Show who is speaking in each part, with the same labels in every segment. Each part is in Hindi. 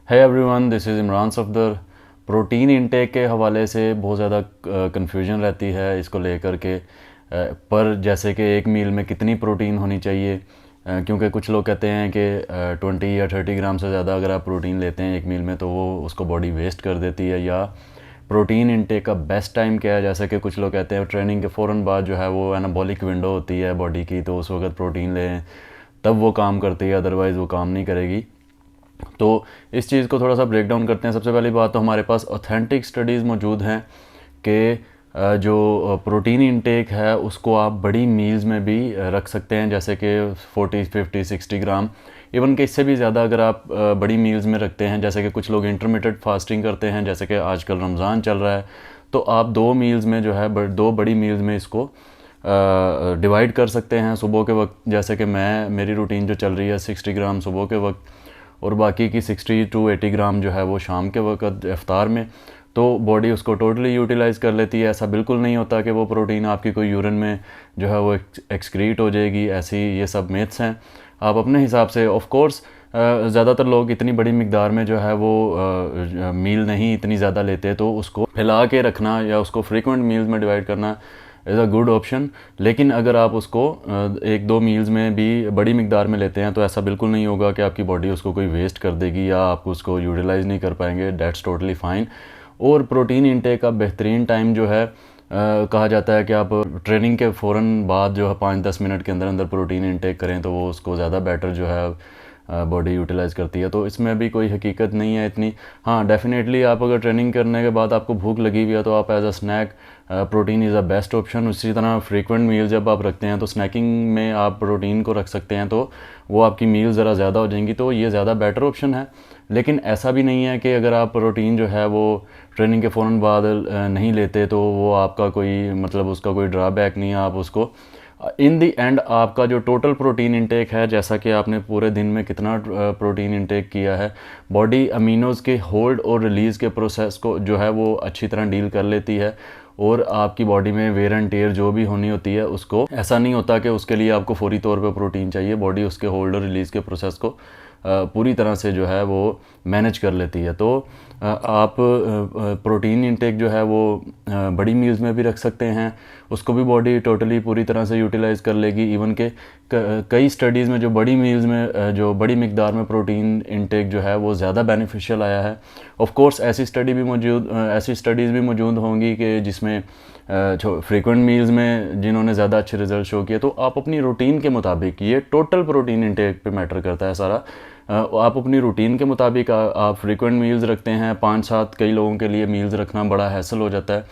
Speaker 1: है everyone, this is Imran Safdar. Protein intake के हवाले से बहुत ज़्यादा कन्फ्यूजन रहती है इसको लेकर के, पर जैसे कि एक मील में कितनी प्रोटीन होनी चाहिए, क्योंकि कुछ लोग कहते हैं कि 20 या 30 ग्राम से ज़्यादा अगर आप प्रोटीन लेते हैं एक मील में तो वो उसको बॉडी वेस्ट कर देती है। या प्रोटीन इंटेक का बेस्ट टाइम क्या है, जैसे कि कुछ लोग कहते हैं ट्रेनिंग के फ़ौरन बाद जो है वो एनाबॉलिक विंडो होती है बॉडी की, तो उस वक्त प्रोटीन लें तब वो काम करती है, अदरवाइज़ वो काम नहीं करेगी। तो इस चीज़ को थोड़ा सा ब्रेक डाउन करते हैं। सबसे पहली बात तो हमारे पास ऑथेंटिक स्टडीज़ मौजूद हैं कि जो प्रोटीन इंटेक है उसको आप बड़ी मील्स में भी रख सकते हैं, जैसे कि 40, 50, 60 ग्राम, इवन कि इससे भी ज़्यादा अगर आप बड़ी मील्स में रखते हैं। जैसे कि कुछ लोग इंटरमिटेंट फास्टिंग करते हैं, जैसे कि आजकल रमज़ान चल रहा है, तो आप 2 मील्स में जो है 2 बड़ी मील्स में इसको डिवाइड कर सकते हैं। सुबह के वक्त जैसे कि मेरी रूटीन जो चल रही है 60 ग्राम सुबह के वक्त और बाकी की 60 to 80 ग्राम जो है वो शाम के वक्त इफ्तार में, तो बॉडी उसको टोटली यूटिलाइज़ कर लेती है। ऐसा बिल्कुल नहीं होता कि वो प्रोटीन आपकी कोई यूरिन में जो है वो एक्सक्रीट हो जाएगी, ऐसी ये सब मिथ्स हैं। आप अपने हिसाब से, ऑफ कोर्स ज़्यादातर लोग इतनी बड़ी मिकदार में जो है वो मील नहीं इतनी ज़्यादा लेते, तो उसको फैला के रखना या उसको फ्रीक्वेंट मील्स में डिवाइड करना इज़ अ गुड ऑप्शन। लेकिन अगर आप उसको 1-2 मील्स में भी बड़ी मिकदार में लेते हैं तो ऐसा बिल्कुल नहीं होगा कि आपकी बॉडी उसको कोई वेस्ट कर देगी या आप उसको यूटिलाइज़ नहीं कर पाएंगे। That's totally fine. और प्रोटीन इंटेक का बेहतरीन टाइम जो है कहा जाता है कि आप ट्रेनिंग के फ़ौरन बाद जो है 5-10 मिनट के अंदर अंदर प्रोटीन इंटेक करें, तो वो उसको ज़्यादा बेटर जो है बॉडी यूटिलाइज़ करती है। तो इसमें भी कोई हकीकत नहीं है इतनी। हाँ, डेफिनेटली आप अगर ट्रेनिंग करने के बाद आपको भूख लगी हुई है तो आप as a snack protein is a best option. उसी तरह फ्रीक्वेंट मील जब आप रखते हैं तो स्नैकिंग में आप प्रोटीन को रख सकते हैं, तो वो आपकी मील ज़रा ज़्यादा हो जाएंगी, तो ये ज़्यादा बेटर ऑप्शन है। लेकिन ऐसा भी नहीं है कि अगर आप प्रोटीन जो है वो ट्रेनिंग के फ़ौरन बाद नहीं लेते तो वो आपका कोई मतलब उसका कोई ड्रॉबैक नहीं है। आप उसको इन दी एंड आपका जो टोटल प्रोटीन इंटेक है, जैसा कि आपने पूरे दिन में कितना प्रोटीन इंटेक किया है, बॉडी अमीनोज़ के होल्ड और रिलीज़ के प्रोसेस को जो है वो अच्छी तरह डील कर लेती है और आपकी बॉडी में वेयर एंड टेयर जो भी होनी होती है उसको, ऐसा नहीं होता कि उसके लिए आपको फौरी तौर पे प्रोटीन चाहिए। बॉडी उसके होल्ड और रिलीज़ के प्रोसेस को पूरी तरह से जो है वो मैनेज कर लेती है। तो आप प्रोटीन इंटेक जो है वो बड़ी मील्स में भी रख सकते हैं, उसको भी बॉडी टोटली पूरी तरह से यूटिलाइज़ कर लेगी। इवन के कई स्टडीज़ में जो बड़ी मील्स में जो बड़ी मिकदार में प्रोटीन इंटेक जो है वो ज़्यादा बेनिफिशियल आया है। ऑफ कोर्स ऐसी स्टडीज़ भी मौजूद होंगी कि जिसमें फ्रीक्वेंट मील्स में जिन्होंने ज़्यादा अच्छे रिजल्ट शो किए। तो आप अपनी रूटीन के मुताबिक, ये टोटल प्रोटीन इंटेक पे मैटर करता है सारा, आप अपनी रूटीन के मुताबिक आप फ्रीक्वेंट मील्स रखते हैं 5-7, कई लोगों के लिए मील्स रखना बड़ा हैसल हो जाता है,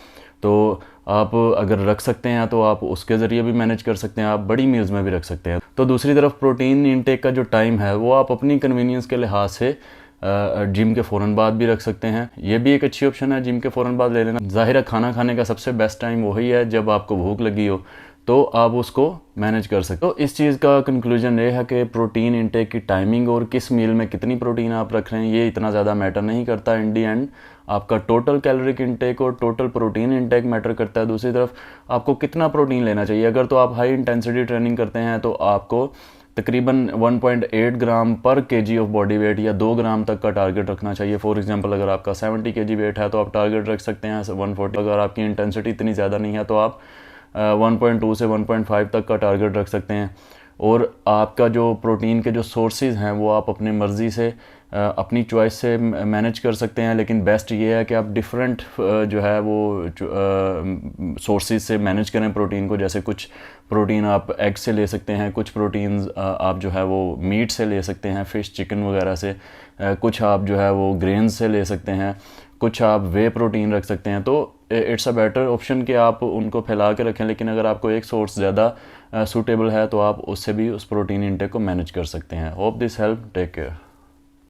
Speaker 1: तो आप अगर रख सकते हैं तो आप उसके ज़रिए भी मैनेज कर सकते हैं, आप बड़ी मील्स में भी रख सकते हैं। तो दूसरी तरफ प्रोटीन इंटेक का जो टाइम है वो आप अपनी कन्वीनियंस के लिहाज से जिम के फ़ौरन बाद भी रख सकते हैं। ये भी एक अच्छी ऑप्शन है, जिम के फ़ौरन बाद ले लेना। ज़ाहिर है खाना खाने का सबसे बेस्ट टाइम वही है जब आपको भूख लगी हो, तो आप उसको मैनेज कर सकते हो। तो इस चीज़ का कंक्लूजन ये है कि प्रोटीन इंटेक की टाइमिंग और किस मील में कितनी प्रोटीन आप रख रहे हैं ये इतना ज़्यादा मैटर नहीं करता। इन दी एंड आपका टोटल कैलोरिक इंटेक और टोटल प्रोटीन इंटेक मैटर करता है। दूसरी तरफ आपको कितना प्रोटीन लेना चाहिए। अगर तो आप हाई इंटेंसिटी ट्रेनिंग करते हैं तो आपको तकरीबन 1.8 ग्राम पर केजी ऑफ बॉडी वेट या 2 ग्राम तक का टारगेट रखना चाहिए। फॉर एग्जांपल अगर आपका 70 केजी वेट है तो आप टारगेट रख सकते हैं 140। अगर आपकी इंटेंसिटी इतनी ज़्यादा नहीं है तो आप 1.2 से 1.5 तक का टारगेट रख सकते हैं। और आपका जो प्रोटीन के जो सोर्सेज हैं वो आप अपनी मर्ज़ी से अपनी चॉइस से मैनेज कर सकते हैं। लेकिन बेस्ट ये है कि आप डिफरेंट जो है वो सोर्सेज से मैनेज करें प्रोटीन को। जैसे कुछ प्रोटीन आप एग से ले सकते हैं, कुछ प्रोटीन्स आप जो है वो मीट से ले सकते हैं, फ़िश, चिकन वगैरह से, कुछ आप जो है वो ग्रेन्स से ले सकते हैं, कुछ आप वे प्रोटीन रख सकते हैं। तो इट्स अ बेटर ऑप्शन कि आप उनको फैला के रखें। लेकिन अगर आपको एक सोर्स ज़्यादा सूटेबल है तो आप उससे भी उस प्रोटीन इंटेक को मैनेज कर सकते हैं। Hope this help, take care.